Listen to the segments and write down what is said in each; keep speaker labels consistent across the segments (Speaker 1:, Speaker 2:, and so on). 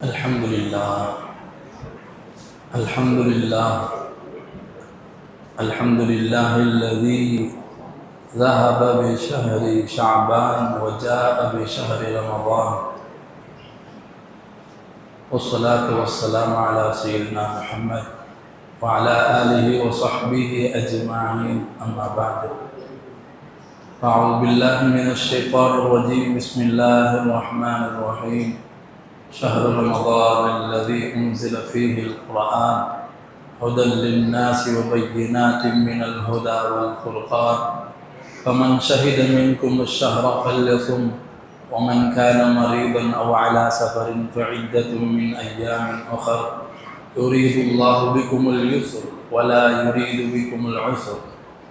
Speaker 1: الحمد لله الحمد لله الحمد لله الذي ذهب بشهر شعبان وجاء بشهر رمضان، والصلاة والسلام على سيدنا محمد وعلى آله وصحبه أجمعين، أما بعد. أعوذ بالله من الشيطان الرجيم. بسم الله الرحمن الرحيم. شهر رمضان الذي أنزل فيه القرآن هدى للناس وبينات من الهدى والفرقان، فمن شهد منكم الشهر فليصم، ومن كان مريضا أو على سفر فعدة من أيام أخر، يريد الله بكم اليسر ولا يريد بكم العسر،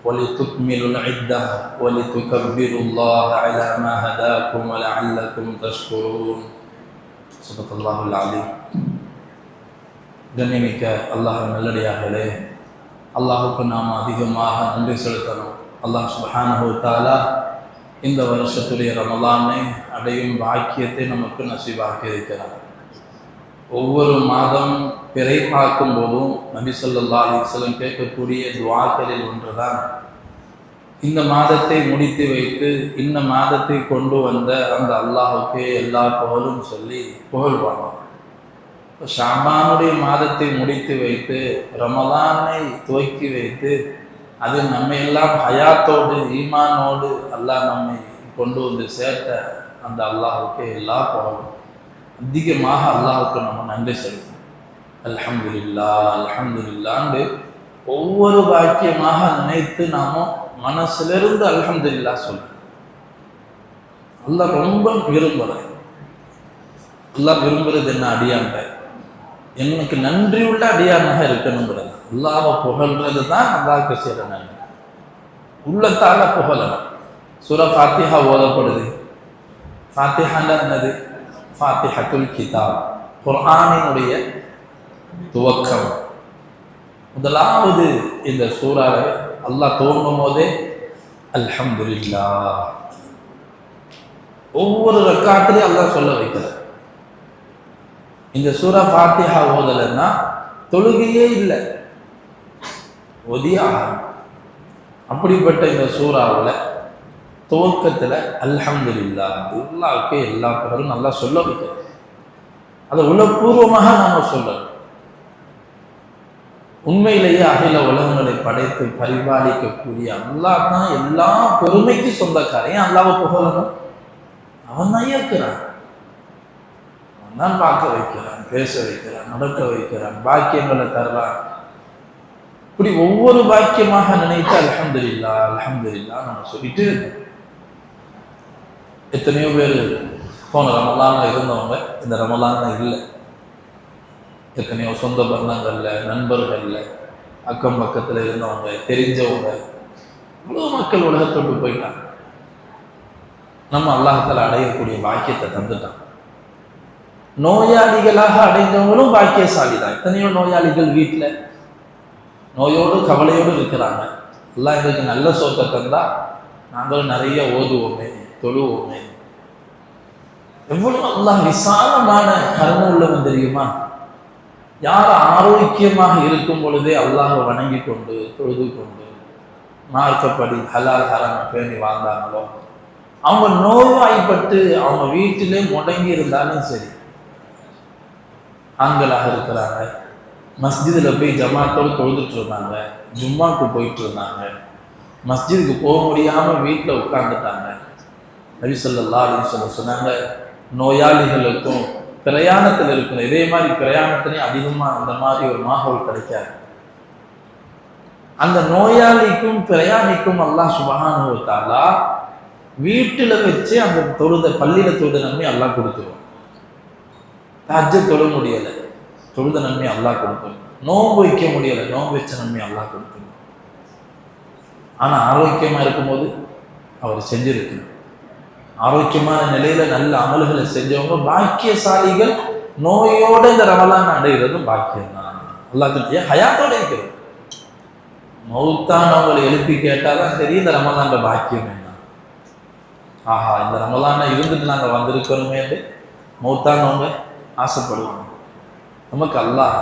Speaker 1: ولتكملوا العدة ولتكبروا الله على ما هداكم ولعلكم تشكرون. சதகல்லாஹுல் அலீம். கண்ணியமிக்க அல்லாஹ் நல்லடியார்களே, அல்லாஹுக்கு நாம் அதிகமாக நன்றி செலுத்தணும். அல்லாஹ் சுப்ஹானஹு வ தஆலா இந்த வருஷத்துடைய ரமலானை அடையும் பாக்கியத்தை நமக்கு நசீபாக்கி இருக்கிறார். ஒவ்வொரு மாதம் பிறை பார்க்கும் போதும் நபி ஸல்லல்லாஹு அலைஹி வஸல்லம் கேட்கக்கூடிய துஆக்களில் ஒன்றுதான், இந்த மாதத்தை முடித்து வைத்து இந்த மாதத்தை கொண்டு வந்த அந்த அல்லாஹுக்கே எல்லா புகழும் சொல்லி புகழ்வாங்க. இப்போ ஷாபானுடைய மாதத்தை முடித்து வைத்து ரமலானை துவக்கி வைத்து அது நம்மை எல்லாம் ஹயாத்தோடு ஈமானோடு அல்லாஹ் நம்மை கொண்டு வந்து சேர்த்த அந்த அல்லாஹுக்கே எல்லா புகழும். அதிகமாக அல்லாஹுக்கு நம்ம நன்றி செலுத்தணும். அல்ஹம்துலில்லாஹ் அல்ஹம்துலில்லாஹ்னு ஒவ்வொரு பாக்கியமாக நினைத்து நாம மனசிலிருந்து அல்ஹம்துலில்லாஹ் சொல்லணும். அல்லாஹ் ரொம்ப விரும்புகிறேன். அல்லாஹ் விரும்புகிறது என்ன? அடியாண்ட எனக்கு நன்றியுள்ள அடியானாக இருக்கணுங்கிறது. அல்லாஹ்வை புகழ்றது தான் அல்லாஹ்க்கு செய்கிற நன்றி. உள்ளத்தால புகழணும். சூரா ஃபாத்திஹா ஓதப்படுது. ஃபாத்திஹான்னா என்னது? ஃபாத்திஹத்துல் கிதாப், குர்ஆனினுடைய துவக்கம். முதலாவது இந்த சூறாவை அல்லாஹ் துவங்கும் போதே அல்ஹம்துலில்லாஹ். ஒவ்வொரு ரக்காத்திலையும் அல்லாஹ் சொல்ல வைக்கிறார். இந்த சூரா ஃபாத்திஹா ஓதலைன்னா தொழுகையே இல்லை, ஒதியாக. அப்படிப்பட்ட இந்த சூறாவில் துவக்கத்தில் அல்ஹம்துலில்லாஹ், அல்லாஹ்வுக்கே எல்லா புகழும் நல்லா சொல்ல வைக்கிறார். அதை உளப்பூர்வமாக நாம் சொல்லணும். உண்மையிலேயே அகில உலகங்களை படைத்து பரிபாலிக்கக்கூடிய அல்லாஹ் தான் எல்லா பெருமைக்கு சொந்தக்காரையும். அல்லாஹ்வை புகழணும். அவன் தான் இயக்குறான், அவன் தான் பார்க்க வைக்கிறான், பேச வைக்கிறான், நடக்க வைக்கிறான், பாக்கியங்களை தர்றான். இப்படி ஒவ்வொரு பாக்கியமாக நினைத்து அல்ஹம்துலில்லாஹ் அல்ஹம்துலில்லாஹ் நம்ம சொல்லிட்டு இருக்கோம். எத்தனையோ பேர் போன ரமலான்ல இருந்தவங்க இந்த ரமலான்ல இல்லை. எத்தனையோ சொந்த பந்தங்களில், நண்பர்களில், அக்கம் பக்கத்தில் இருந்தவங்க, தெரிஞ்சவங்க, இவ்வளோ மக்கள் உலகத்தோடு போயிட்டாங்க. நம்ம அல்லாஹ்தால அடையக்கூடிய பாக்கியத்தை தந்துட்டான். நோயாளிகளாக அடைந்தவங்களும் பாக்கியசாலி தான். எத்தனையோ நோயாளிகள் வீட்டில் நோயோடு கவலையோடு இருக்கிறாங்க. எல்லாம் எங்களுக்கு நல்ல சோத்தை தந்தா நாங்களும் நிறைய ஓதுவோமே, தொழுவோமே. எவ்வளோ அல்லாஹ் விசாலமான கருணை உள்ளவன் தெரியுமா? யார் ஆரோக்கியமாக இருக்கும் பொழுதே அல்லாஹ்வை வணங்கி கொண்டு தொழுது கொண்டு மார்க்கப்படி ஹலால் ஹராமை பேணி வாழ்ந்தாங்களோ, அவங்க நோய்வாய்ப்பட்டு அவங்க வீட்டிலே முடங்கி இருந்தாலும் சரி, ஆண்களாக இருக்கிறாங்க, மஸ்ஜிதில் போய் ஜமாத்தோடு தொழுதுட்டு இருந்தாங்க, ஜும்மாவுக்கு போயிட்டு இருந்தாங்க, மஸ்ஜிதுக்கு போக முடியாமல் வீட்டில் உட்கார்ந்துட்டாங்க. நபி ஸல்லல்லாஹு அலைஹி வஸல்லம் சொன்னாங்க, நோயாளிகளுக்கும் பிரயாணத்தில் இருக்கணும். இதே மாதிரி பிரயாணத்திலையும் அதிகமாக இந்த மாதிரி ஒரு மாஹோல் கிடைக்காது. அந்த நோயாளிக்கும் பிரயாணிக்கும் அல்லாஹ் சுப்ஹானஹு வ தஆலா வீட்டில் வச்சு அந்த தொழுத பள்ளியில் தொழுத நன்மை அல்லாஹ் கொடுத்துருவோம். தஹஜ்ஜுத் தொழ முடியலை, தொழுத நன்மை அல்லாஹ் கொடுத்துருவோம். நோன்பு வைக்க முடியலை, நோன்பு வச்ச நன்மை அல்லாஹ் கொடுத்துருவோம். ஆனால் ஆரோக்கியமாக இருக்கும்போது அவர் செஞ்சிருக்கணும். ஆரோக்கியமான நிலையில நல்ல அமல்களை செஞ்சவங்க பாக்கியசாலிகள். நோயோட இந்த ரமலான் அடைகிறதும் பாக்கியம் தான். அல்லாஹ் ஹயாத்தோட இருக்கிறது. மௌத்தானவங்களை எழுப்பி கேட்டாதான் தெரியும் இந்த ரமலான் பாக்கியம் என்ன. ஆஹா, இந்த ரமலானை இருந்துட்டு நாங்கள் வந்திருக்கிறோமே. மௌத்தானவங்க ஆசைப்படுவாங்க. நமக்கு அல்லாஹ்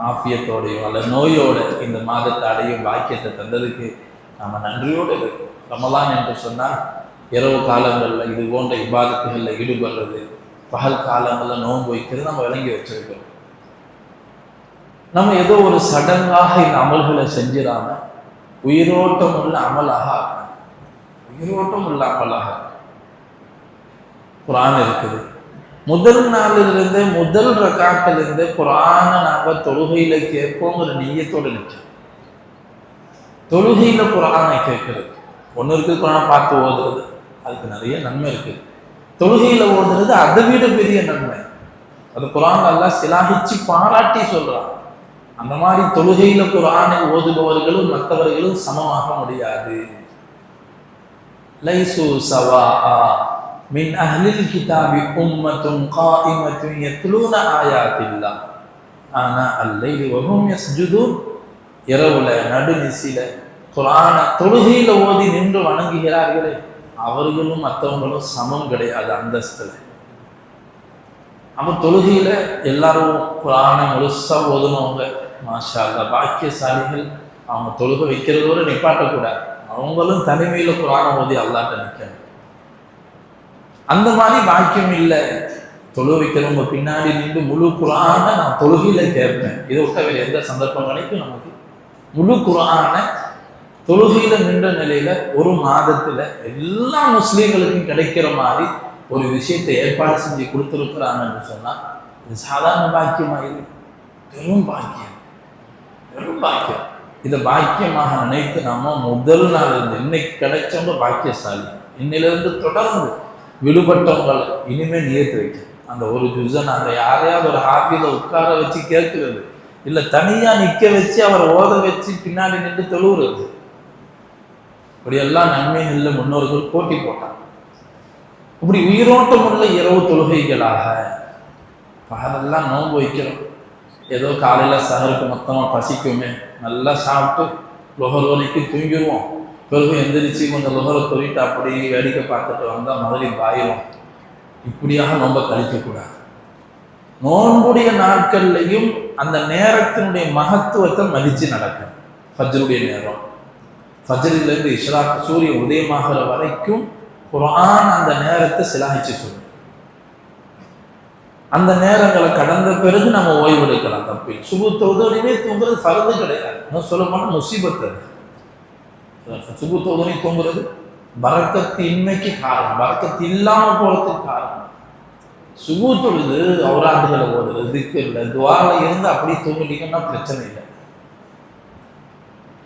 Speaker 1: ஆஃபியத்தோடையும் அல்ல நோயோட இந்த மாதத்தை அடையும் பாக்கியத்தை தந்ததுக்கு நம்ம நன்றியோடு இருக்கோம். ரமலான் என்று சொன்னால் இரவு காலங்களில் இது போன்ற இபாதத்துகளில் ஈடுபடுறது, பகல் காலங்களில் நோன்பு வைக்கிறது நம்ம விளங்கி வச்சிருக்கோம். நம்ம ஏதோ ஒரு சடங்காக இந்த அமல்களை செஞ்சிடாம உயிரோட்டம் உள்ள அமலாக ஆக்கணும். உயிரோட்டம் உள்ள அமலாக குர்ஆன் இருக்குது. முதல் நாளிலிருந்து முதல் ரக்காத்திலிருந்து குர்ஆனை நாங்கள் தொழுகையில கேட்போங்கிற நிய்யத்தோடு நிற்கிறோம். தொழுகையில குர்ஆனை கேட்கறது ஒன்று இருக்குது. குர்ஆனை பார்த்து ஓதுறது அதுக்கு நிறைய நன்மை இருக்குது. தொழுகையில ஓதுறது அதை விட பெரிய நன்மை. அது குர்ஆன் அல்லாஹ் சிலாகிச்சு பாராட்டி சொல்றான். அந்த மாதிரி தொழுகையில குர்ஆனை ஓதுபவர்களும் மற்றவர்களும் சமமாக முடியாது. லைசு சவாஆ மின் அஹ்லில் கிதாபி உம்மத்துன் காயிமத்துன் யத்லூன ஆயாத்தில்லாஹ் ஆனா அல்லைலி வஹும் யஸ்ஜுதூன். இரவுல நடுநிசில குர்ஆனை தொழுகையில ஓதி நின்று வணங்குகிறார்களே அவர்களும் மற்றவங்களும் சமம் கிடையாது அந்தஸ்துல. அப்போ தொழுகையில எல்லாரும் குர்ஆனை முழுசா ஓதுனவங்க மாஷா அல்லாஹ் பாக்கியசாலிகள். அவங்க தொழுகை வைக்கிறதோடு நிப்பாட்டக்கூடாது. அவங்களும் தனிமையில குர்ஆனை ஓதி அல்லாஹ்ட்ட நிற்கணும். அந்த மாதிரி பாக்கியம் இல்லை. தொழு வைக்கிறவங்க பின்னாடி நின்று முழு குர்ஆனை நான் தொழுகையில கேட்பேன். இதை விட்ட வேறு எந்த சந்தர்ப்பம் கிடைக்கும் நமக்கு? முழு குர்ஆனை தொழுகையில நின்ற நிலையில ஒரு மாதத்துல எல்லா முஸ்லீம்களுக்கும் கிடைக்கிற மாதிரி ஒரு விஷயத்தை ஏற்பாடு செஞ்சு கொடுத்துருக்குறாங்கன்னு சொன்னா இது சாதாரண பாக்கியமாயிரு. பெரும் பாக்கியம், பெரும் பாக்கியம். இதை பாக்கியமாக நினைத்து நாம முதல் நாள் இருந்து இன்னைக்கு கிடைச்சவங்க பாக்கியசாலி. இன்னிலிருந்து தொடர்ந்து விடுபட்டவங்களை இனிமேல் நியத்து வைக்க அந்த ஒரு ஜுஸை நாங்கள் யாரையாவது ஒரு ஹாஃபில உட்கார வச்சு கேட்கிறது இல்லை, தனியாக நிற்க வச்சு அவரை ஓத வச்சு பின்னாடி நின்று தொழுவுறது. இப்படியெல்லாம் நன்மைகளில் முன்னோர்கள் போட்டி போட்டாங்க. இப்படி உயிரோட்டம் உள்ள இரவு தொழுகைகளாக பகலெல்லாம் நோன்பு வைக்கிறோம். ஏதோ காலையில் சஹருக்கு மொத்தமாக பசிக்குமே, நல்லா சாப்பிட்டு லொஹர் வரைக்கும் தூங்கிடுவோம். பிறகு எந்திரிச்சு கொஞ்சம் லொஹரை தொழிட்டு அப்படி வேடிக்கை பார்த்துட்டு வந்தால் மகரிப் ஆயிரும். இப்படியாக நோன்பை கழிக்கக்கூடாது. நோன்புடைய நாட்கள்லையும் அந்த நேரத்தினுடைய மகத்துவத்தை மதித்து நடக்கும். ஃபஜ்ருடைய நேரம், ஃபஜ்ரிலிருந்து இஷ்ராக் சூரிய உதயமாகிற வரைக்கும் குர்ஆன் அந்த நேரத்தை சிலாகிச்சு சொல்லும். அந்த நேரங்களை கடந்த பிறகு நம்ம ஓய்வெடுக்கலாம், தப்பில். சுபு தொழுகையிலே தூங்குறது ஃபர்து கிடையாது. இன்னும் சொல்ல போனால் முசீபத். அது சுபு தொழுகை தூங்குறது பரக்கத்து இன்மைக்கு காரணம், பரக்கத்து இல்லாமல் போகிறதுக்கு காரணம். சுபு தொழுது அவுராதுகளை ஓடுறது, திக்ர்ல துஆல இருந்து அப்படி தூங்கிட்டீங்கன்னா பிரச்சனை இல்லை.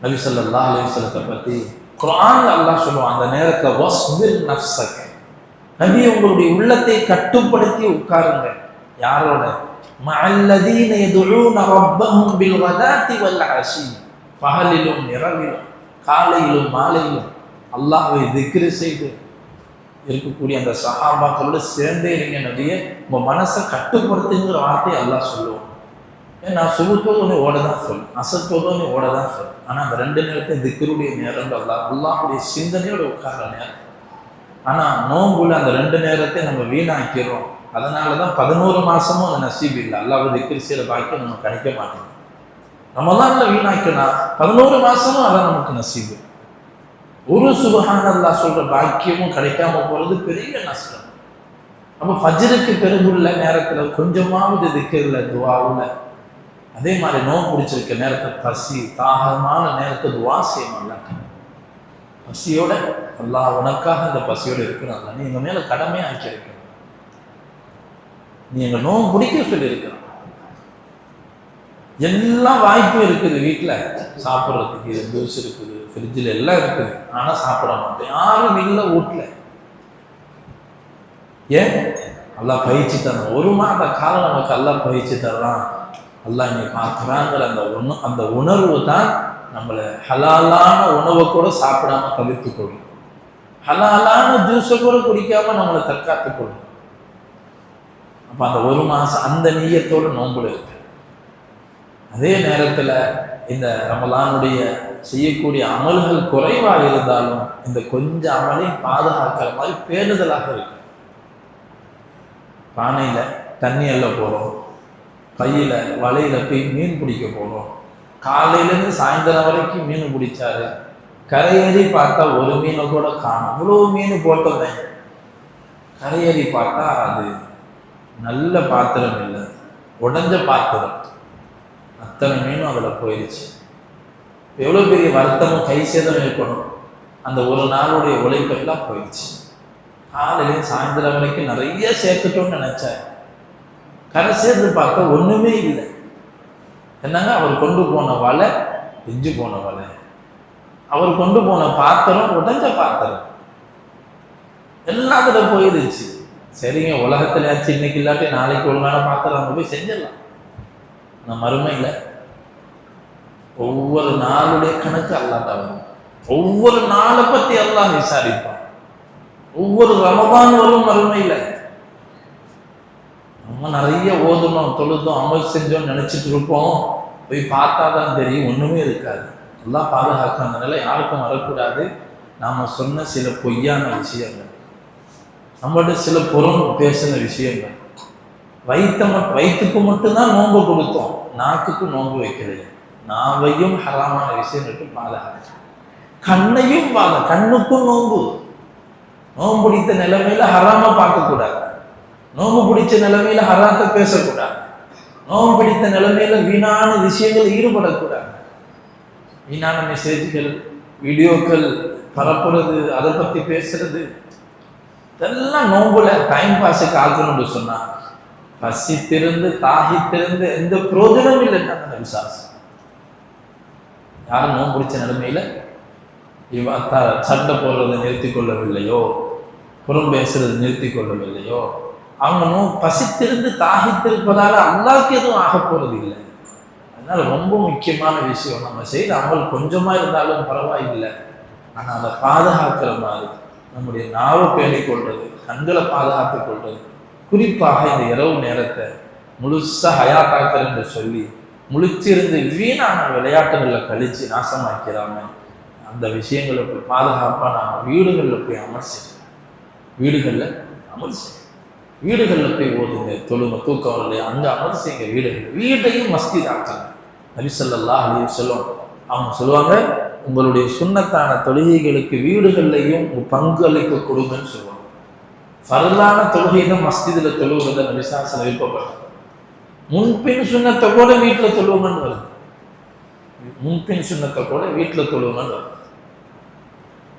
Speaker 1: நபி ஸல்லல்லாஹு அலைஹி வஸல்லத்தை பற்றி குர்ஆன்ல அல்லாஹ் சொல்லுவான், அந்த நேரத்தில் வஸ்பிர் நஃப்ஸக, நபி உங்களுடைய உள்ளத்தை கட்டுப்படுத்தி உட்காருங்க. யாரோட? மஅல்லதீன யதுஊன ரப்பஹும் பில் கதாத்தி வல் அஷி, பகலிலும் இரவிலும் காலையிலும் மாலையிலும் அல்லாஹ்வை திக்ர் செய்து இருக்கக்கூடிய அந்த சஹாபாக்களோடு சேர்ந்தே இருங்க நபியே. உங்கள் மனசை கட்டுப்படுத்துங்கிற வார்த்தையை அல்லாஹ் சொல்லுவோம். ஏன்னா சுபத்தோடு ஓட தான் சொல்லும், அசத்தோடு ஓட தான் சொல்லும். ஆனால் அந்த ரெண்டு நேரத்தை திக்ருடைய நேரம் அல்லாஹுடைய சிந்தனையோடு உட்கார்ற நேரம். ஆனால் நோன்புல அந்த ரெண்டு நேரத்தை நம்ம வீணாக்கிறோம். அதனால தான் 11 மாதமும் அந்த நசீப் இல்லை. அல்லாஹ் திக்ர் செய்கிற பாக்கியம் நம்ம கிடைக்க மாட்டேங்குது. ரமலான்ல வீணாக்கினா 11 மாதமும் அதான் நமக்கு நசீபு. ஒரு சுப்ஹானல்லாஹ் சொல்ற பாக்கியமும் கிடைக்காம போகிறது பெரிய நஷ்டம். அப்போ ஃபஜ்ருக்கு பிறகுள்ள நேரத்தில் கொஞ்சமாவது திக்ர்ல துஆவுல, அதே மாதிரி நோன்பு பிடிச்சிருக்க நேரத்தை பசி தாகமான நேரத்தை துஆ செய்யணும். பசியோட அல்லாஹ் உனக்காக அந்த பசியோடு இருக்கிறாங்க, நீ எங்கள் மேலே கடமையாக ஆக்கியிருக்க, நீ எங்கள் நோன்பு பிடிக்க சொல்லியிருக்கிறான். எல்லா வாய்ப்பும் இருக்குது, வீட்டில் சாப்பிட்றதுக்கு ஜூஸ் இருக்குது, ஃப்ரிட்ஜில் எல்லாம் இருக்குது. ஆனால் சாப்பிட மாட்டேன், யாரும் இல்லை வீட்டில். ஏன்? அல்லாஹ் பயிற்சி தரணும். 1 மாத காலம் நமக்கு அல்லாஹ் பயிற்சி தரலாம். அல்லாஹ் இங்கே பார்க்குறாங்கிற அந்த உணர்வு தான் நம்மளை ஹலாலான உணவை கூட சாப்பிடாம தவிர்த்துக்கொள்ளும், ஹலாலான ஜூஸை கூட குடிக்காமல் நம்மளை தற்காத்துக்கொள்ளும். அப்போ அந்த 1 மாதம் அந்த நீயத்தோடு நோன்புல இருக்கு. அதே நேரத்தில் இந்த ரமலானுடைய செய்யக்கூடிய அமல்கள் குறைவாக இருந்தாலும் இந்த கொஞ்சம் அமலையும் பாதுகாக்கிற மாதிரி பேணுதலாக இருக்கு. பானையில் தண்ணி எல்லாம் போகிறோம், கையில் வலையில் போய் மீன் பிடிக்க போகிறோம். காலையிலேருந்து சாயந்தரம் வரைக்கும் மீன் பிடிச்சாரு. கரையேறி பார்த்தா ஒரு மீனை கூட காணும். அவ்வளோ மீன் போட்டோமே. கரையேறி பார்த்தா அது நல்ல பாத்திரம் இல்லை, உடஞ்ச பாத்திரம். அத்தனை மீனும் அதில் போயிடுச்சு. எவ்வளோ பெரிய வருத்தமும் கை சேதம் இருக்கணும். அந்த ஒரு நாளுடைய உழைப்பெல்லாம் போயிடுச்சு. காலையிலேயும் சாயந்தரம் வரைக்கும் நிறைய சேர்த்துட்டோம்னு நினைச்சார். கரை சேர்ந்து பார்க்க ஒன்றுமே இல்லை. என்னங்க, அவர் கொண்டு போன வலை எஞ்சி போன வலை, அவர் கொண்டு போன பாத்திரம் உடஞ்ச பாத்திரம், எல்லாம் அதில் போயிடுச்சு. சரிங்க, உலகத்துலயாச்சும் இன்னைக்கு இல்லாட்டி நாளைக்கு ஒழுங்கான பாத்திரம் அங்கே போய் செஞ்சிடலாம். ஆனால் மறுமையில் ஒவ்வொரு நாளுடைய கணக்கு அல்லாஹ் வரும். ஒவ்வொரு நாளை பற்றி அல்லாஹ் விசாரிப்பான். ஒவ்வொரு ரமதான் வரும் மறுமையில். நம்ம நிறைய ஓதணும், தொழுதோம், அமல் செஞ்சோம்னு நினைச்சிட்டு இருப்போம். போய் பார்த்தா தான் தெரியும் ஒன்றுமே இருக்காது. எல்லாம் பாதுகாக்க அந்த நிலை யாருக்கும் வரக்கூடாது. நாம் சொன்ன சில பொய்யான விஷயங்கள், நம்மகிட்ட சில புறம் பேசின விஷயங்கள், வயிற்றுக்கு மட்டும்தான் நோன்பு கொடுத்தோம், நாக்குக்கு நோன்பு வைக்கிறது. நாவையும் ஹராமான விஷயங்களுக்கு பாதுகாக்க, கண்ணையும் கண்ணுக்கும் நோன்பு. நோன்பு பிடித்த நிலைமையில ஹராம பார்க்கக்கூடாது. நோம்பு பிடிச்ச நிலைமையில ஹராத்தை பேசக்கூடாது. நோம்பு பிடித்த நிலைமையில வீணான விஷயங்கள் ஈடுபடக்கூடாது. வீணான மெசேஜ்கள், வீடியோக்கள் பரப்புறது, அதை பற்றி பேசுறது, இதெல்லாம் நோம்புல டைம் பாஸுக்கு ஆக்கணும்னு சொன்னா பசித்திருந்து தாகித்திருந்து எந்த பிரோஜனம் இல்லைன்னு அந்த விசுவாசம். யாரும் நோம்பு பிடிச்ச நிலைமையில சண்டை போடுறதை நிறுத்தி கொள்ளவில்லையோ, புறம் பேசுறது நிறுத்தி கொள்ளவில்லையோ, அவங்க பசித்திருந்து தாகித்திருப்பதால அல்லாஹ்க்கு எதுவும் ஆக போறது இல்லை. அதனால ரொம்ப முக்கியமான விஷயம், நம்ம செய்த அமல் கொஞ்சமா இருந்தாலும் பரவாயில்லை, ஆனால் அதை பாதுகாக்கிற மாதிரி நம்முடைய நாவை பேணிக் கொள்வது, கண்களை பாதுகாத்துக் கொள்வது, குறிப்பாக இந்த இரவு நேரத்தை முழுசா ஹயாத்தாக்கர் என்று சொல்லி முழிச்சிருந்து வீணான விளையாட்டுகளில் கழிச்சு நாசமாக்கிறாம அந்த விஷயங்களை போய் பாதுகாப்பாக நாம் வீடுகளில் போய் அமர்சிக்கணும். வீடுகளில் அமர்சி, வீடுகளில் போய் ஓதுங்க, தொழுங்க, தூக்கம் வரலையே அங்கே அமர்சிங்க. வீட்டையும் மஸ்ஜித் ஆக்குங்க. நபி ஸல்லல்லாஹு அலைஹி வஸல்லம் அவங்க சொல்லுவாங்க, உங்களுடைய சுன்னத்தான தொழுகைகளுக்கு வீடுகள்லையும் பங்களிக்க கொடுங்கன்னு சொல்லுவாங்க. ஃபர்லான தொழுகையை மஸ்ஜிதில் தொழுகிறத நபி ஸல்லல்லாஹு அலைஹி வஸல்லம் விருப்பப்பட்டாங்க. முன்பின் சுன்னத்தை கூட வீட்டில் தொழுவுங்கன்னு வருது. முன்பின் சுன்னத்தை கூட வீட்டில் தொழுவுங்கன்னு வருது.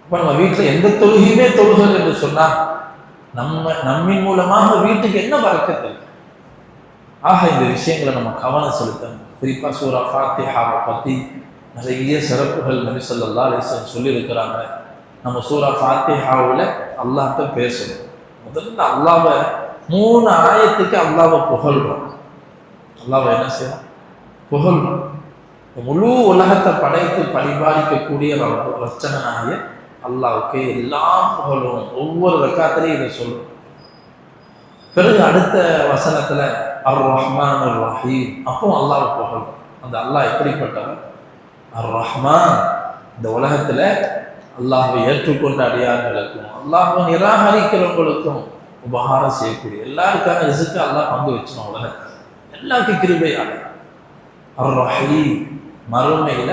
Speaker 1: அப்போ நம்ம வீட்டில் எந்த தொழுகையுமே தொழுகல் என்று சொன்னால் நம்மின் மூலமாக வீட்டுக்கு என்ன பறக்கத்து? ஆக இந்த விஷயங்களை நம்ம கவனம் செலுத்தணும். குறிப்பாக சூரா ஃபாத்திஹாவை பற்றி நிறைய சிறப்புகள் நபி ஸல்லல்லாஹு அலைஹி வஸல்லம் சொல்லியிருக்கிறாங்க. நம்ம சூரா ஃபாத்திஹாவில் அல்லாஹ்ட்ட பேசணும். முதல்ல அல்லாஹ்வை 3 ஆயத்துக்கு அல்லாஹ்வை புகழ்றோம். அல்லாஹ்வை என்ன செய்யணும்? புகழ்றோம். முழு உலகத்தை படைத்து பரிபாலிக்கக்கூடிய ரச்சனாகிய அல்லாஹ்வுக்கு எல்லா புகழும். ஒவ்வொரு ரக்காத்திலையும் இதை சொல்லும். பிறகு அடுத்த வசனத்துல அர் ரஹ்மான் அர் ரஹீம், அப்போ அல்லாஹ் புகழும். அந்த அல்லாஹ் எப்படிப்பட்டவர்? அர் ரஹ்மான், இந்த உலகத்துல அல்லாஹ்வை ஏற்றுக்கொண்ட அடியார்களுக்கும் அல்லாஹ்வை நிராகரிக்கிறவங்களுக்கும் உபகாரம் செய்யக்கூடிய எல்லாருக்கான ரிஸ்க்கு அல்லாஹ் பங்கு வச்சோம். உலகத்தில் எல்லாருக்கும் கிருபையாக. அர் ரஹீம், மறுமையில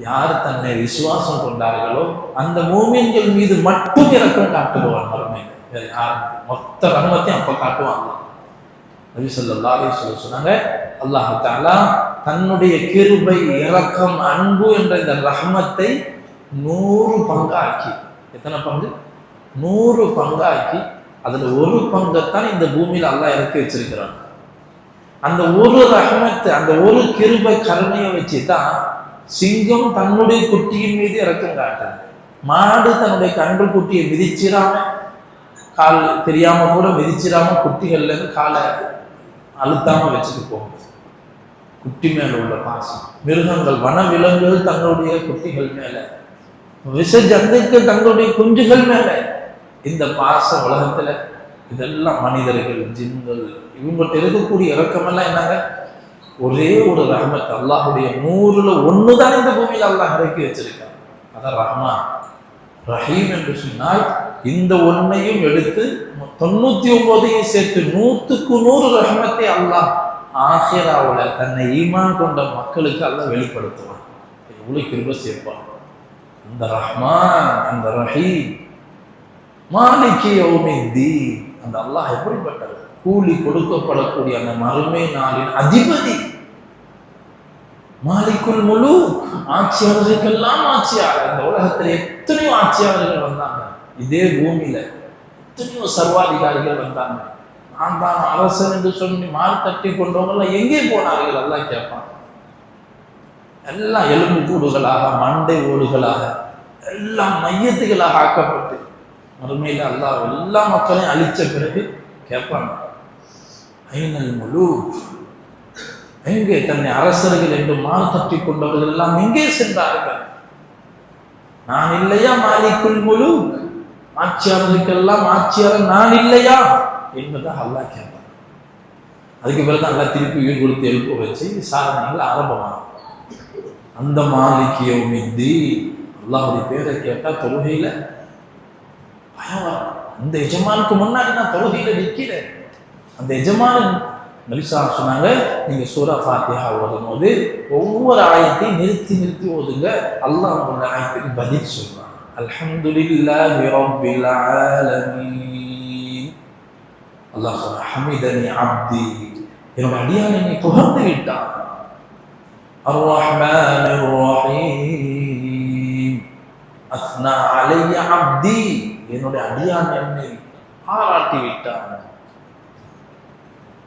Speaker 1: யார் தன்னை விசுவாசம் கொண்டார்களோ அந்த மூமின்கள் மீது மட்டும் இரக்கம் காட்டுவான். மறுமையில் யார் மொத்த ரஹ்மத்தையும் அப்ப காட்டுவான். நபி ஸல்லல்லாஹு அலைஹி வஸல்லம் சொன்னாங்க, அல்லாஹ் தஆலா தன்னுடைய கிருபை, இரக்கம், அன்பு என்ற இந்த ரஹ்மத்தை 100 பங்காக்கி, எத்தனை பங்கு? 100 பங்காக்கி அதுல ஒரு பங்கைத்தான் இந்த பூமியில் அல்லாஹ் இறக்கி வச்சிருக்கிறான். அந்த ஒரு ரஹ்மத்து, அந்த ஒரு கிருபை கருணையை வச்சுதான் சிங்கம் தன்னுடைய குட்டியின் மீது இறக்கம் காட்டுது. மாடு தன்னுடைய கன்று குட்டியை மிதிச்சிடாம, கால் தெரியாம கூட மிதிச்சிடாம குட்டிகள்ல இருந்து காலை அழுத்தாம வச்சுட்டு போகும். குட்டி மேல உள்ள பாசம். மிருகங்கள், வனவிலங்குகள் தங்களுடைய குட்டிகள் மேல, விஷ ஜந்துக்கள் தங்களுடைய குஞ்சுகள் மேல இந்த பாச உலகத்துல, இதெல்லாம் மனிதர்கள், ஜின்கள், இவங்கள்ட்ட இருக்கக்கூடிய இறக்கமெல்லாம் என்னங்க? ஒரே ஒரு ரஹ்மத். அல்லாஹுடைய 100ல் 1 தான் இந்த பூமியில் அல்லாஹ் இறக்கி வச்சிருக்கான். அதான் ரஹ்மான். ரஹீம் என்று சொன்னால் இந்த ஒன்னையும் எடுத்து 99ஐயும் சேர்த்து 100க்கு 100 ரஹ்மத்தை அல்லாஹ் ஆஹிராவில் தன்னை ஈமான் கொண்ட மக்களுக்கு அல்லாஹ் வெளிப்படுத்துவான். எவ்வளவு கிருபை சேர்ப்பான் அந்த ரஹ்மான், அந்த ரஹீம், மாலிகி யௌமித்தீன். அந்த அல்லாஹ் எப்படிப்பட்டவர்? கூலி கொடுக்கப்படக்கூடிய அந்த மறுமை நாளின் அதிபதி. மாலிக்குல் முலூக், ஆட்சியாளர்களுக்கெல்லாம் ஆட்சியாளர். இந்த உலகத்தில் எத்தனையோ ஆட்சியாளர்கள் வந்தாங்க, இதே பூமியில எத்தனையோ சர்வாதிகாரிகள் வந்தாங்க. நான் தான் அரசன் என்று சொல்லி மாறு தட்டி கொண்டவங்களாம் எங்கே போனார்கள்? எல்லாம் கேட்பான். எல்லாம் எலும்பு கூடுகளாக, மண்டை ஓடுகளாக, எல்லாம் மையத்துகளாக ஆக்கப்பட்டு மறுமையில் அல்லாஹ் எல்லா மக்களையும் அழிச்ச பிறகு கேட்பாங்க, ஐனல் முலூக், எங்கே தன்னை அரசர்கள் என்று மாறு தட்டி கொண்டவர்கள் எல்லாம் எங்கே சென்றார்கள்? நான் இல்லையா மாலிக்குல் முலூக், ஆட்சியாளருக்கெல்லாம் ஆட்சியாளர் நான் இல்லையா என்பதை அல்லாஹ் கேட்பான். அதுக்கு பிறகு அல்லாஹ் திருப்பி உயிர் கொடுத்து எழுப்ப வச்சு விசாரணைகள் ஆரம்பமாகும். அந்த மாலிகி யௌமித்தீன், அல்லாஹ்வுடைய பேரை கேட்டால் தொழுகையில பயம் வரும். அந்த எஜமானுக்கு முன்னாடி நான் தொழுகையில நிற்கிறேன். அந்த எஜமான் நபிஸா சொன்னாங்க, நீங்க சூரா ஃபாத்திஹா ஓதும் போது ஒவ்வொரு ஆயத்தையும் நிறுத்தி நிறுத்தி ஓதுங்க. அல்லாஹ் உங்களோட ஆயத்துக்கு பதில் சொல்றான். அல்ஹம்துலில்லாஹி ரப்பில் ஆலமீன். அல்லாஹ் சொல்றான், ஹமிதனி அப்தி, என்னோட அடியான் என்னை புகழ்ந்து விட்டான். அர் ரஹ்மானிர் ரஹீம், அஸ்னா அலைய அப்தி, என்னுடைய அடியான் என்னை பாராட்டி விட்டான்.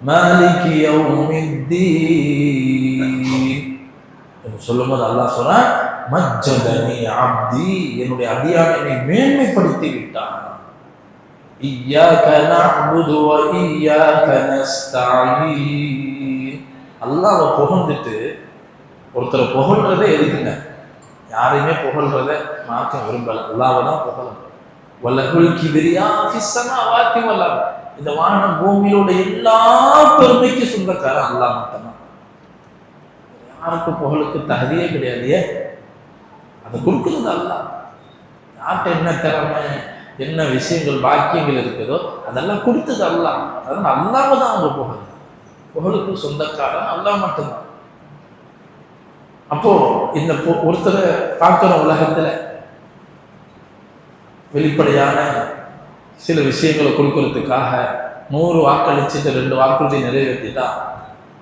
Speaker 1: மாலிகி யௌமித்தீன் என்று சொல்லும்போது அல்லாஹ் சொல்றான், மஜ்ஜதனி அப்தி, என்னுடைய அடியான் என்னை மேன்மைப்படுத்தி விட்டான். இய்யாக நஅ்புது வ இய்யாக நஸ்தஈன். அல்லாஹ்வை புகழ்ந்துட்டு, ஒருத்தரை புகழ்றதே எதுக்குங்க? யாரையுமே புகழ்றத மார்க்கம் விரும்பல, அல்லாஹ்வை தான் புகழணும். வலகுல் கிப்ரியா ஃபிஸ் ஸமாவாத்தி வல் அர்த், இந்த வானம் பூமியிலோட எல்லா பெருமைக்கு சொந்தக்காரன் அல்லாஹ் மட்டும்தான். யாருக்கு புகழுக்கு தகுதியே கிடையாது. அதை கொடுக்குறது அல்லாஹ். யார்கிட்ட என்ன திறமை, என்ன விஷயங்கள், பாக்கியங்கள் இருக்குதோ அதெல்லாம் கொடுத்தது அல்லாஹ். அதனால அல்லாஹ்வை தான் அவங்க புகழுக்கு சொந்தக்காரன் அல்லாஹ் மட்டும்தான். அப்போ இந்த ஒருத்தரை பார்க்கிற உலகத்துல வெளிப்படையான சில விஷயங்களை கொடுக்கறதுக்காக 100 வாக்களிச்சுட்டு 2 வாக்குறுதி நிறைவேற்றிட்டா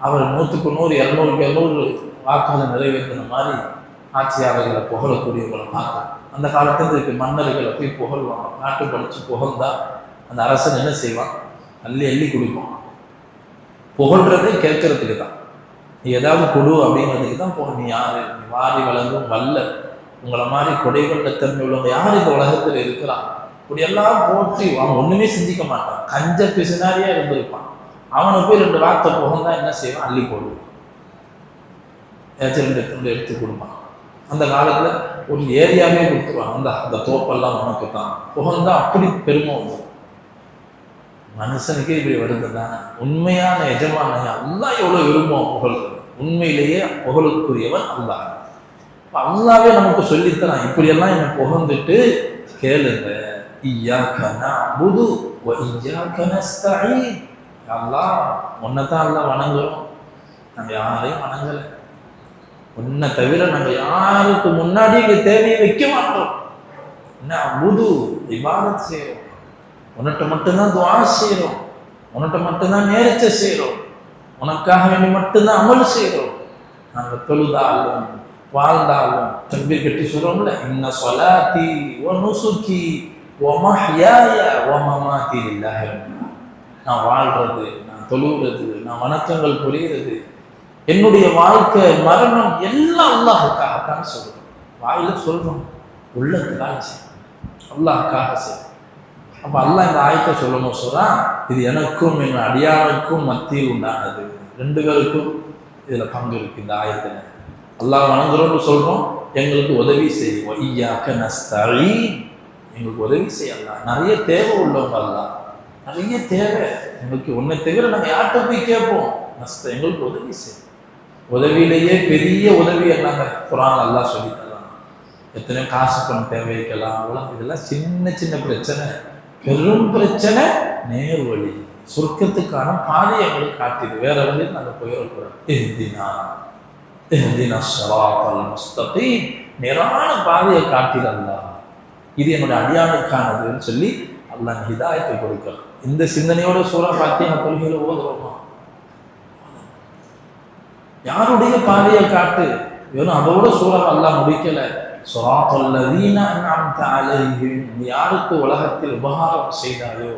Speaker 1: அவர் 100க்கு 100, 200க்கு 200 வாக்குகளை நிறைவேற்றின மாதிரி ஆட்சியாளர்களை புகழக்கூடியவங்களை பார்க்க. அந்த காலத்தில் இருக்கு, மன்னர்களை போய் புகழ்வாங்க. நாட்டு படித்து புகழ்ந்தா அந்த அரசன் என்ன செய்வான்? அள்ளி அள்ளி கொடுப்பான். புகழ்றதே கேட்கறதுக்கு தான். நீ ஏதாவது கொடு அப்படிங்கிறதுக்கு தான் போக. நீ யாரு? நீ வாரி வளர்ந்தும் வல்ல, உங்களை மாதிரி கொடை கொண்ட தன்மை உள்ளவங்க யார் இந்த உலகத்தில் இருக்கிறான்? இப்படியெல்லாம் போற்றி அவன் ஒன்றுமே சிந்திக்க மாட்டான். கஞ்ச பிசினாரியா இருந்திருப்பான். அவனை போய் 2 வார்த்தை புகழ்ந்தா என்ன செய்வான்? அள்ளி போடுவான். ஏதாச்சும் 2 துண்டு எடுத்து கொடுப்பான். அந்த காலத்தில் ஒரு ஏரியாவே கொடுத்துருவாங்க. அந்த தோப்பெல்லாம் உனக்கு தான் புகழ்ந்தா அப்படி பெருமை வரும். மனுஷனுக்கே இப்படி வருதுன்னா உண்மையான எஜமான அல்லாஹ் எவ்வளோ விரும்பும் புகழ்றது. உண்மையிலேயே புகழுக்குரியவன் அல்லாஹ். அல்லாவே நமக்கு சொல்லித்தரான், இப்படியெல்லாம் என்னை புகழ்ந்துட்டு கேளுங்க. இய்யாக நஅ்புது வ இய்யாக நஸ்தஈன். அல்லாஹ் உன்னை தான் அல்லாஹ் வணங்குறோம், நாங்கள் யாரையும் வணங்கலை. உன்னை தவிர நாங்கள் யாருக்கு முன்னாடி இங்கே தேவையை வைக்க மாட்டோம். நஅ்புது இபாதத் செய்கிறோம், உன்னிட்ட மட்டும்தான் துஆ செய்கிறோம், உன்னிட்ட மட்டும்தான் நேர்ச்சை செய்கிறோம், உனக்காக வேண்டி மட்டும்தான் அமல் செய்கிறோம். நாங்கள் தொழுதாலும் வாழ்ந்தாலும் தக்பீர் கட்டி சொல்றோம்ல, இன்ன ஸலாத்தி வ நுசுகி வ மஹ்யாய வ மமாத்தி லில்லாஹி. நான் வாழ்றது, நான் தொழுகிறது, நான் வணக்கங்கள் புரிகிறது, என்னுடைய வாழ்க்கை மரணம் எல்லாம் அல்லாஹ்வுக்காகத்தான் சொல்றோம். வாயில சொல்றோம், உள்ளத்துக்காக செய்யும், அல்லாஹ்வுக்காக செய்யும். அப்போ அல்லாஹ் இந்த ஆயத்தை சொல்லணும் சொல்றா, இது எனக்கும் என் அடியானுக்கும் மத்தியில் உண்டானது. 2 பேருக்கும் இதில் பங்கு இருக்கு. இந்த ஆயத்தில் அல்லாஹ் வணங்குறோம்னு சொல்கிறோம், எங்களுக்கு உதவி செய்வோம். இய்யாக நஸ்தஈன், எங்களுக்கு உதவி செய்யலாம். நிறைய தேவை உள்ளவங்க அல்லாஹ், நிறைய தேவை எங்களுக்கு. ஒன்றை தவிர நாங்கள் யார்கிட்ட போய் கேட்போம்? எங்களுக்கு உதவி செய்யும். உதவியிலேயே பெரிய உதவி என்னாங்க குர்ஆன் அல்லாஹ் சொல்லி தரலாம். எத்தனையோ காசு பணம் தேவைக்கலாம், இதெல்லாம் சின்ன சின்ன பிரச்சனை. பெரும் பிரச்சனை நேர் வழி. சொர்க்கத்துக்கான பாதையை எங்களுக்கு காட்டிது, வேற வழியில் நாங்கள் போயிடக்கூடாது. இஹ்தினா ஸிராத்தல் முஸ்தகீம், நேரான பாதையை காட்டிடல்லா, இது என்னுடைய அடியானுக்கானதுன்னு சொல்லி அல்லாஹ் ஹிதாயத்தை கொடுக்கிறான். இந்த சிந்தனையோட சூரா ஃபாத்திஹா தொழுகையில ஓதுறோமா? யாருடைய பாதையை காட்டு, வெறும் அதோட சூரா அல்லாஹ் முடிக்கல. ஸிராத்தல் லதீன அன்அம்த அலைஹிம், யாருக்கு உலகத்தில் உபகாரம் செய்தாயோ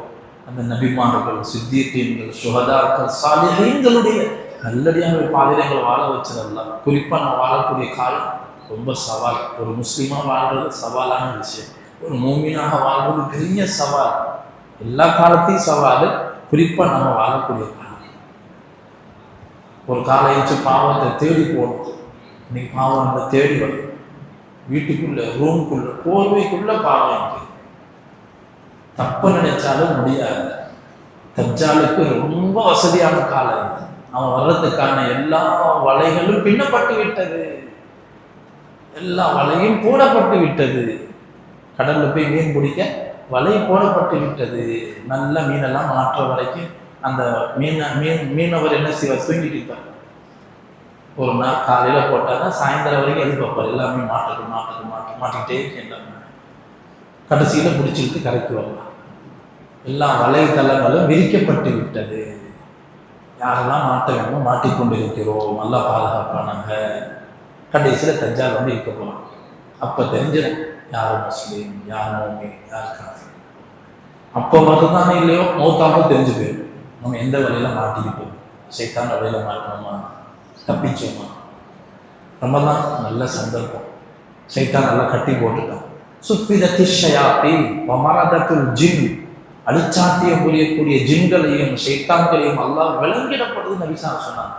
Speaker 1: அந்த நபிமார்கள், சித்தீகீன்கள், சுஹதாக்கள், சாலிஹீன்களுடைய நல்லடியாக பாதிரங்கள் வாழ வச்சதெல்லாம். குறிப்பாக நான் வாழக்கூடிய காலம் ரொம்ப சவால். ஒரு முஸ்லீமாக வாழ்றது சவாலான விஷயம், ஒரு மூமினாக வாழ்றது பெரிய சவால். எல்லா காலத்தையும் சவால், குறிப்பாக நம்ம வாழக்கூடிய காலம். ஒரு காலையிச்சு பாவத்தை தேடி போகணும். இன்னைக்கு பாவம் நம்ம தேடி வரும். வீட்டுக்குள்ள, ரூமுக்குள்ள, போர்வைக்குள்ள பாவம். தப்பு நினைச்சாலும் முடியாது. தஜ்ஜாலுக்கு ரொம்ப வசதியான காலம் இது. அவன் வர்றதுக்கான எல்லா வலைகளும் பின்னப்பட்டு விட்டது, எல்லா வலையும் போடப்பட்டு விட்டது. கடல்ல போய் மீன் பிடிக்க வலை போடப்பட்டு விட்டது. நல்ல மீனெல்லாம் மாற்ற வரைக்கும் அந்த மீனவர் என்ன செய்வார், தூங்கிட்டு இருப்பார். ஒரு நாள் காலையில் போட்டாங்கன்னா சாயந்தரம் வரைக்கும் எதிர்பார்ப்பார், எல்லாமே மாட்டிக்கிட்டே இருக்கின்றாங்க. கடைசியில் பிடிச்சிக்கிட்டு கரைக்கு வரலாம். எல்லா வலைத்தளங்களும் விரிக்கப்பட்டு விட்டது. யாரெல்லாம் மாட்ட வேணுமோ மாட்டிக்கொண்டு இருக்கிறோம், நல்லா பாதுகாப்பானாங்க. கடைசியில் தஜ்ஜால் வந்து இருக்க போகிறோம். அப்போ தெரிஞ்சிடும் யார் முஸ்லீம், யார் மோமின், யார் காஃபிர். அப்போ மட்டும்தானே இல்லையோ மௌத்தாகவும் தெரிஞ்சு போயிடும். நம்ம எந்த வழியில் மாட்டிக்கிட்டோம், சைத்தான் வழியில் மாட்டணுமா, தப்பிச்சோமா. ரமதான் நல்ல சந்தர்ப்பம், சைத்தான் நல்லா கட்டி போட்டுட்டான். சுஃபிதத்தி ஷயாத்தீன் வ மரதத்துல் ஜின், அழிச்சாட்டியம் புரியக்கூடிய ஜின்களையும் சைத்தான்களையும் அல்லாஹ் விளங்கிடப்படுது நபிசா சொன்னாங்க.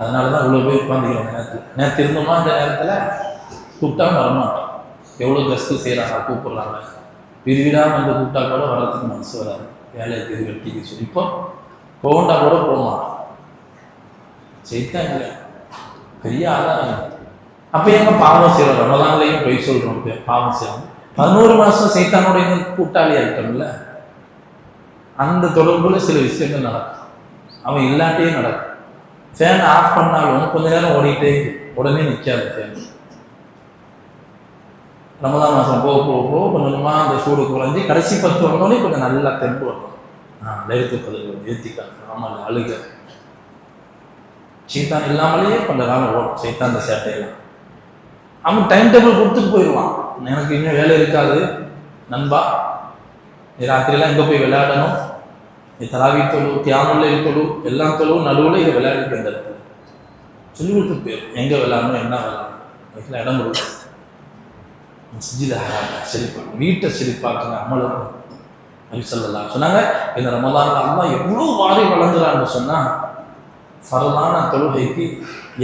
Speaker 1: அதனால தான் இவ்வளோ பேர் உட்காந்துக்கிறோம். நேற்று இருந்தோமா, இந்த நேரத்தில் கூப்பிட்டா வரமாட்டோம். எவ்வளோ கஸ்து செய்கிறாங்க, கூப்பிட்றாங்க. வீடாக வந்து கூப்பிட்டா கூட வர்றதுக்கு மனசு வராது, வேலையை திரு வெட்டிக்கு சொல்லி. இப்போ போகண்டா கூட போமா, சைத்தான் இல்லை, பெரிய ஆதாரம். அப்போ எங்க பாவம் செய்கிறோம், ரமதான்லையும் போய் சொல்கிறோம், பாவம் செய்யணும். 11 மாதம் சைத்தானோட கூட்டாளி ஆகிட்டோம்ல, அந்த தொடர்புல சில விஷயங்கள் நடக்கும். அவன் இல்லாட்டியே நடக்கும். ஃபேன் ஆஃப் பண்ணாலும் கொஞ்ச நேரம் ஓடிக்கிட்டே உடனே நிற்காது ஃபேன். ரமதான் மாதம் போக போக போக கொஞ்சம் கொஞ்சமாக அந்த சூடு குறைஞ்சி கடைசி 10 வந்தோடனே கொஞ்சம் நல்லா தெம்பு வரும். லைட்டு பதில் ஏற்றிக்காங்க, ஆமாம் அழுக. சைத்தான் இல்லாமலேயே கொஞ்ச காலம் ஓடும் சைத்தான் அந்த சேட்டையெல்லாம். அவன் டைம் டேபிள் கொடுத்துட்டு போயிடுவான். எனக்கு இன்னும் வேலை இருக்காது நண்பா, நீ ராத்திரியெல்லாம் எங்கே போய் விளையாடணும், நீ தராவி தொழு, தியாமுல்லை தொழு, எல்லாம் தொழு, நடுவில் இதை விளையாடிட்டு இருந்தது சொல்லி கொடுத்துட்டு போயிடும். எங்கே விளையாடணும், என்ன விளையாடணும், அதுக்குள்ள இடம் கொடுக்கும். மஸ்ஜிதை செழிப்பாங்க, வீட்டை செழிப்பாக்குங்க. அமலுக்கும் நபி ஸல்லல்லாஹு சொன்னாங்க, இந்த ரமலான்ல அல்லாஹ் எவ்வளோ வாரி வழங்குறான்னு சொன்னால், ஃபர்லான தொழுகைக்கு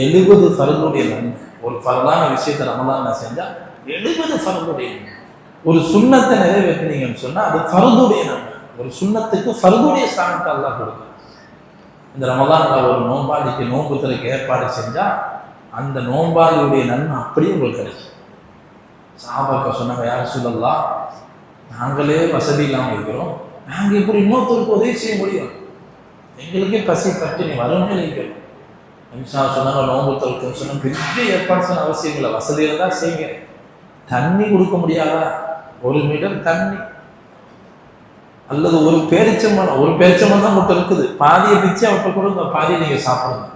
Speaker 1: 70 ஃபர்லுடைய நன்மை. ஒரு ஃபர்லான விஷயத்தை ரமலான்ல செஞ்சால் 70 ஃபர்லுடைய நன்மை. ஒரு சுன்னத்தை நிறைவேற்றினீங்கன்னு சொன்னால் அது ஃபர்துடைய நன்மை. ஒரு சுன்னத்துக்கு ஃபர்துடைய ஸ்தானத்தை அல்லாஹ் கொடுக்கும். இந்த ரமலான்ல ஒரு நோம்பாளிக்கு நோன்பு திறக்க ஏற்பாடு செஞ்சால் அந்த நோம்பாளியுடைய நன்மை அப்படியே உங்களுக்கு கிடைக்கும். சஹாபாக்கள் சொன்னாங்க, யா ரசூலல்லாஹ், நாங்களே வசதி இல்லாமல் இருக்கிறோம், நாங்கள் இப்படி இன்னொருத்தருக்கு உதவி செய்ய முடியும், எங்களுக்கே பசி பட்டினி வறுமையில் இருக்கிறோம். நிமிஷா சொன்னாங்க, நோம்பு தவிர்க்க சொன்னால் பெரிய ஏற்பாடு சொன்ன அவசியம் இல்லை, வசதியில் தான் செய்யுங்க. தண்ணி கொடுக்க முடியாதா, 1 மீட்டர் தண்ணி அல்லது ஒரு பேரிச்சம்பழம் தான் மட்டும் இருக்குது, பாதியை பிச்சு அவற்றை கொடுங்க, பாதியை நீங்கள் சாப்பிடுங்க.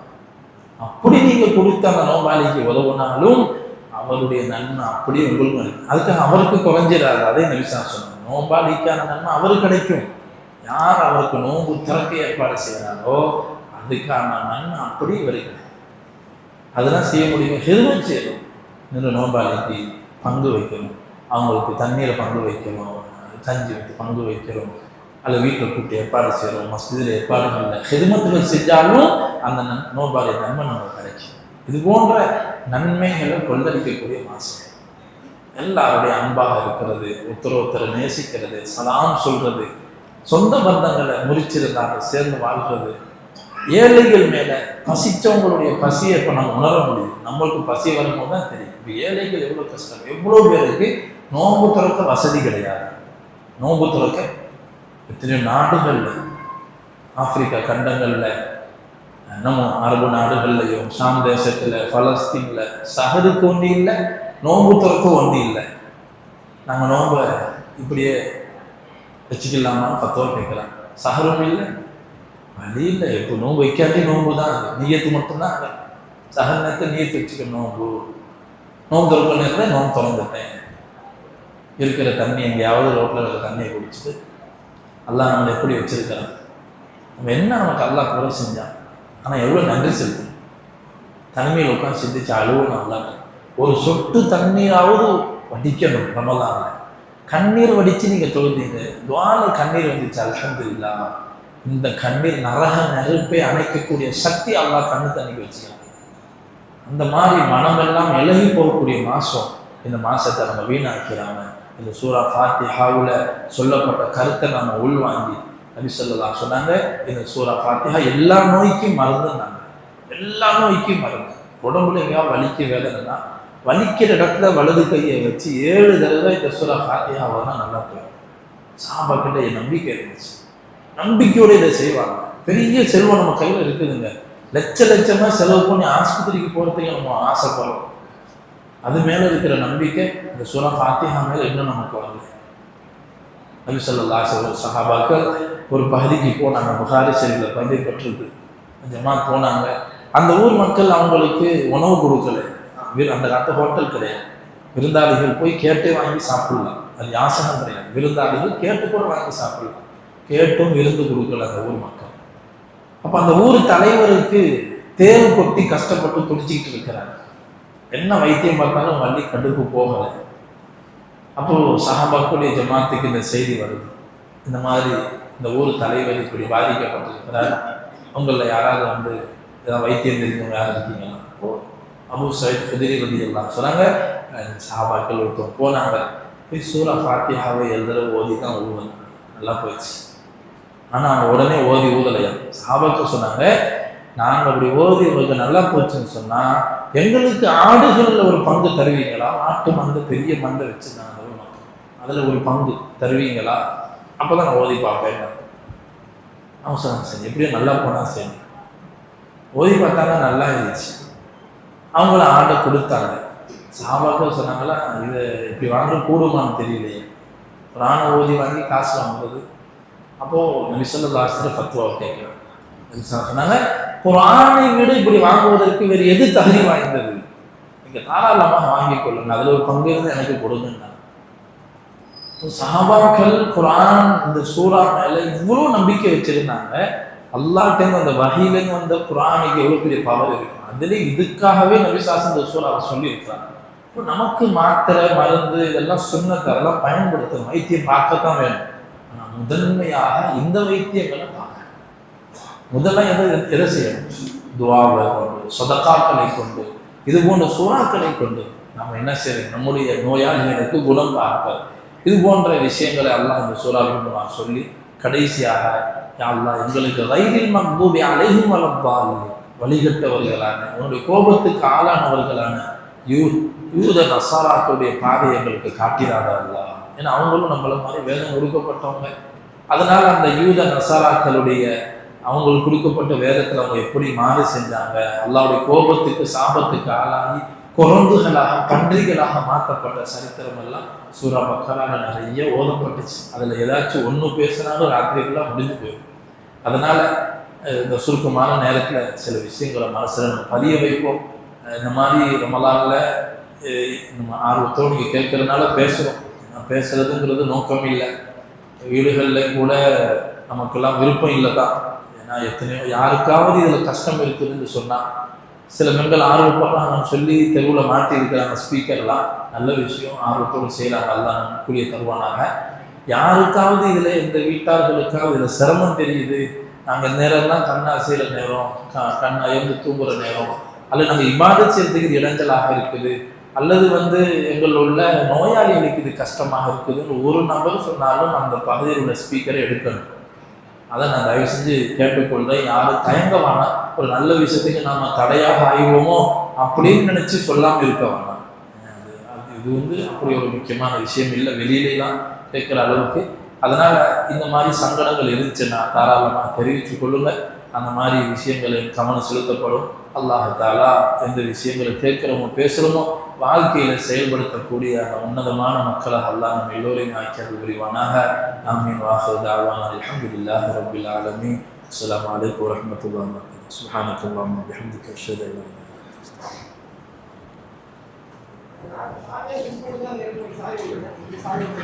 Speaker 1: அப்படி நீங்கள் கொடுத்த அந்த நோம்பாளிக்கு உதவுனாலும் அவருடைய நன்மை அப்படியே உங்களுக்கு கிடைக்கும். அதுக்காக அவருக்கு குறைஞ்சிடாது. அதே நிமிஷா சொன்னாங்க, நோம்பாளிக்கான நன்மை அவருக்கு கிடைக்கும். யார் அவருக்கு நோன்பு திறக்க ஏற்பாடு செய்கிறாரோ அதுக்கான நன்மை அப்படியே கிடைக்கும். அதெல்லாம் செய்ய முடியும். ஹிதுமத் செய்யணும். இன்னொரு நோம்பாளிக்கு பங்கு வைக்கணும், அவங்களுக்கு தண்ணீரை பங்கு வைக்கணும், கஞ்சி வைத்து பங்கு வைக்கிறோம், அல்லது வீட்டில் கூப்பிட்டு ஏற்பாடு செய்கிறோம், மஸ்ஜிதில் ஏற்பாடுகள் இல்லை, ஹிதுமத்துகள் செஞ்சாலும் அந்த நோம்பாளி நன்மை நமக்கு கிடைக்கும். இது போன்ற நன்மைகளை கொள்ளடிக்கக்கூடிய மாதம். எல்லாருடைய அன்பாக இருக்கிறது, ஒருத்தரை நேசிக்கிறது, சலாம் சொல்றது, சொந்த பந்தங்களை முறிச்சிருந்தாங்க சேர்ந்து வாழ்றது, ஏழைகள் மேலே பசிச்சவங்களுடைய பசியை இப்போ நம்ம உணர முடியும். நம்மளுக்கு பசி வரும்போது தான் தெரியும் இப்போ ஏழைகள் எவ்வளோ கஷ்டம். எவ்வளோ பேருக்கு நோன்பு துறக்க வசதி கிடையாது, நோன்பு துறக்க எத்தனையோ நாடுகளில், ஆப்பிரிக்கா கண்டங்களில், நம்ம அரபு நாடுகள்லையும், ஷாம் தேசத்தில், பலஸ்தீனில் சஹருக்கு ஒன்றும் இல்லை, நோன்பு துறக்கும் ஒன்றும் இல்லை. நாங்கள் நோன்பை இப்படியே வச்சுக்கலாமா ஃபத்துவா கேட்கலாம். சஹரும் இல்லை, வழி இல்லை. இப்போ நோன்பு வைக்காட்டி நோன்பு தான், நீயத்து மட்டும்தான். சஹர் நேரத்தை நீயத்து வச்சுக்க, நோன்பு திறக்கிற நேரத்தில் நோன்பு திறந்துட்டேன். இருக்கிற தண்ணி எங்கேயாவது ரோட்டில் இருக்கிற தண்ணியை குடிச்சிட்டு அல்லாஹ் நம்மளை எப்படி வச்சிருக்கிறான், நம்ம என்ன நமக்கு அல்லாஹ் குறை செஞ்சான், ஆனால் எவ்வளோ நன்றி செலுத்தணும். தனிமையில் உட்காந்து சிந்திச்சு அழுவணும். அல்லாஹ் ஒரு சொட்டு தண்ணீராவது வடிக்கணும். ரமலான்ல கண்ணீர் வடித்து நீங்கள் தொழுந்தீங்க, துவால கண்ணீர் வந்துச்சு, அல்ஹம்துலில்லாஹ். இந்த கண்ணீர் நரக நெருப்பை அணைக்கக்கூடிய சக்தி அல்லாஹ் கண்ணு தண்ணிக்கு வச்சுக்கலாம். அந்த மாதிரி மனமெல்லாம் இலகி போகக்கூடிய மாதம் இந்த மாதத்தை நம்ம வீணாக்கிறாம இந்த சூரா ஃபாத்திஹாவில் சொல்லப்பட்ட கருத்தை நம்ம உள்வாங்கி, நபி ஸல்லல்லாஹு சொன்னாங்க, இந்த சூரா ஃபாத்திஹா எல்லா நோய்க்கும் மருந்துன்னாங்க. எல்லா நோய்க்கும் மருந்து. உடம்புல எங்கேயாவது வலிக்க வேலைன்னா வலிக்கிற இடத்துல வலது கையை வச்சு 7 தடவை இந்த சூரா ஃபாத்திஹாவை தான் நல்லா போயிடும். சஹாபாக்கிட்ட என் நம்பிக்கை இருந்துச்சு, நம்பிக்கையோடு இதை செய்வாங்க. பெரிய செல்வம் நம்ம கையில் இருக்குதுங்க, லட்சமாக செலவு பண்ணி ஆஸ்பத்திரிக்கு போகிறதுக்கு நம்ம ஆசைப்படுறோம். அது மேலே இருக்கிற நம்பிக்கை இந்த சூரா ஃபாத்திஹா மேலே இன்னும் நமக்கு வரல. நபி ஸல்லல்லாஹு அலைஹி வஸல்லம் சஹாபாக்கள் ஒரு பகுதிக்கு போனாங்க, புகாரி ஷரீஃபில் பதியப்பட்டிருக்கு. ஜமாத் போனாங்க. அந்த ஊர் மக்கள் அவங்களுக்கு உணவு கொடுக்கல. அந்த காலத்து ஹோட்டல் கிடையாது, விருந்தாளிகள் போய் கேட்டே வாங்கி சாப்பிடலாம். அது யாசகம் கிடையாது, விருந்தாளிகள் கேட்டு கூட வாங்கி சாப்பிடலாம். கேட்டும் விருந்து கொடுக்கல அந்த ஊர் மக்கள். அப்போ அந்த ஊர் தலைவருக்கு தேவு கொட்டி கஷ்டப்பட்டு துடிச்சிக்கிட்டு இருக்கிறாங்க. என்ன வைத்தியம் பார்த்தாலும் வள்ளி கடுப்பு போகலை. அப்போது சஹாபாக்களுடைய ஜமாத்துக்கு இந்த செய்தி வருது, இந்த மாதிரி இந்த ஊர் தலைவர் இப்படி பாதிக்கப்பட்டிருக்கிறார், உங்களில் யாராவது வந்து ஏதாவது வைத்தியம் தெரிஞ்சவங்க யாரும் இருக்கீங்களா? அபூ சயீத் குத்ரி ரலியல்லாஹு சொன்னாங்க. சஹாபாக்கள் ஒருத்தவங்க போனாங்க, போய் சூரா ஃபாத்திஹாவை எழுதுற ஓதி தான் ஊதணும். நல்லா போயிடுச்சு. ஆனால் அவங்க உடனே ஓதி ஊதலையா. சஹாபாக்கள் சொன்னாங்க, நாங்கள் அப்படி ஓதி உங்களுக்கு நல்லா போச்சுன்னு சொன்னால் எங்களுக்கு ஆடுகளில் ஒரு பங்கு தருவீங்களா? ஆட்டு மந்தை பெரிய மந்தை வச்சுருந்தாங்க அதில் ஒரு பங்கு தருவீங்களா? அப்போ தான் நான் ஓதி பார்ப்பேன். அவங்க சொன்னாங்க, சரி எப்படியோ நல்லா போனால் சரி. ஓதி பார்த்தாங்க, நல்லா இருந்துச்சு. அவங்கள ஆட்டை கொடுத்தாங்க. சஹாபாக்கள் சொன்னாங்களா, இதை இப்படி வாங்க கூடுமான்னு தெரியலையே, ஒரு ஆணை ஓதி வாங்கி காசு வாங்குறது. அப்போது நபி ஸல்லல்லாஹு அலைஹி வஸல்லம் ஃபத்வாவை கேட்குறாங்க. சொன்னாங்க, ஒரு ஆணை விட இப்படி வாங்குவதற்கு வேறு எது தகுதி வாய்ந்தது? நீங்கள் தாராளமாக வாங்கிக் கொள்ளுங்க, அதில் ஒரு பங்கு இருந்து எனக்கு கொடுங்கன்னாங்க. சஹாபாக்கள் குர்ஆன் இந்த சூரா மேலே இவ்வளோ நம்பிக்கை வச்சிருந்தாங்க. அல்லாஹ்கிட்ட அந்த வஹீலேருந்து வந்த குர்ஆனுக்கு எவ்வளோ பெரிய பவர் இருக்கு. அதில் இதுக்காகவே நபி ஸல்லல்லாஹு இந்த சூறாவை சொல்லியிருக்கிறாங்க. இப்போ நமக்கு மாத்திரை மருந்து இதெல்லாம் சுன்னத்தை அதெல்லாம் பயன்படுத்தணும், வைத்தியம் பார்க்கத்தான் வேணும். ஆனால் முதன்மையாக இந்த வைத்தியங்களை பார்க்க முதல்ல எதை செய்யணும்? துஆவை கொண்டு, சதகாக்களை கொண்டு, இது போன்ற சூறாக்களை கொண்டு நம்ம என்ன செய்யணும்? நம்முடைய நோயாளிகளுக்கு குணம் பார்க்க இது போன்ற விஷயங்களை அல்லாஹ் இந்த சூறாவில் சொல்லி கடைசியாக, யா அல்லாஹ் எங்களுக்கு கைரில் மக்தூபி அலைஹிம் வலத்தாலின், வழிகட்டவர்களான உன்னுடைய கோபத்துக்கு ஆளானவர்களான யூத நசாராக்களுடைய பாதை எங்களுக்கு காட்டிடாத அல்லாஹ். ஏன்னா அவங்களும் நம்மள மாதிரி வேதம் கொடுக்கப்பட்டவங்க. அதனால அந்த யூத நசாராக்களுடைய அவங்களுக்கு கொடுக்கப்பட்ட வேதத்தில் அவங்க எப்படி மாறு செஞ்சாங்க, அல்லாஹ்வுடைய கோபத்துக்கு சாபத்துக்கு ஆளாகி குரங்குகளாக பன்றிகளாக மாற்றப்பட்ட சரித்திரம் எல்லாம் சூரா பக்கரால நிறைய ஓதப்பட்டுச்சு. அதில் ஏதாச்சும் ஒன்று பேசினாலும் ராத்திரிகளாக முடிஞ்சு போயிடும். அதனால் இந்த சுருக்கமான நேரத்தில் சில விஷயங்களை மனசில் நம்ம பதிய வைப்போம். இந்த மாதிரி ரமலானில் நம்ம ஆர்வத்தோடு நீங்கள் கேட்கறதுனால பேசுகிறோம். நான் பேசுகிறதுங்கிறது நோக்கம் இல்லை. வீடுகளில் கூட நமக்கெல்லாம் விருப்பம் இல்லை தான். ஏன்னா எத்தனையோ யாருக்காவது இதில் கஷ்டம் இருக்குதுன்னு சொன்னால் சில பெண்கள் ஆர்வப்படுறாங்கன்னு சொல்லி தெருவில் மாட்டி இருக்கிறாங்க ஸ்பீக்கர்லாம். நல்ல விஷயம், ஆர்வத்தோடு செய்யலாம், நல்லா கூலிய தருவானாங்க. யாருக்காவது இதில் இந்த வீட்டார்களுக்காவது இதில் சிரமம் தெரியுது, நாங்கள் நேரம்லாம் கண் அசைகிற நேரம், கண் அயர்ந்து தூங்குகிற நேரம், அல்லது நாங்கள் இபாதத் செய்யறதுக்கு இடைஞ்சலாக இருக்குது, அல்லது எங்கள் உள்ள நோயாளிகளுக்கு இது கஷ்டமாக இருக்குதுன்னு ஒரு நபர் சொன்னாலும் அந்த பகுதியில் உள்ள ஸ்பீக்கரை எடுக்கணும். அதை நான் தயவு செஞ்சு கேட்டுக்கொள்கிறேன். யாரும் தயங்க வேணாம். ஒரு நல்ல விஷயத்துக்கு நாம் தடையாக ஆயிடுவோமோ அப்படின்னு நினச்சி சொல்லாமல் இருக்க வேணாம். இது அப்படி ஒரு முக்கியமான விஷயம் இல்லை. வெளியிலாம் கேட்குற அளவுக்கு அதனால் இந்த மாதிரி சங்கடங்கள் இருந்துச்சுன்னா தாராளமாக தெரிவித்துக் கொள்ளுங்கள். அந்த மாதிரி விஷயங்களில் கவனம் செலுத்தப்படும். அல்லாஹ் தஆலா எந்த விஷயங்களை கேட்குறோமோ பேசுகிறோமோ வாழ்க்கையில் செயல்படுத்தக்கூடிய அந்த உன்னதமான மக்களாக அல்லாஹ் நம்ம எல்லோரையும் ஆக்கியது புரிவானாக. ஆமீன். வாஹிரு தஅவானா அல்ஹம்துலில்லாஹி ரப்பில் ஆலமீன். அஸ்ஸலாமு அலைக்கும் வரஹ்மத்துல்லாஹி வபரகாத்துஹு. சுப்ஹானக்கல்லாஹும்ம வபிஹம்திக அஷ்ஹது அன் லா இலாஹா இல்லா அன்த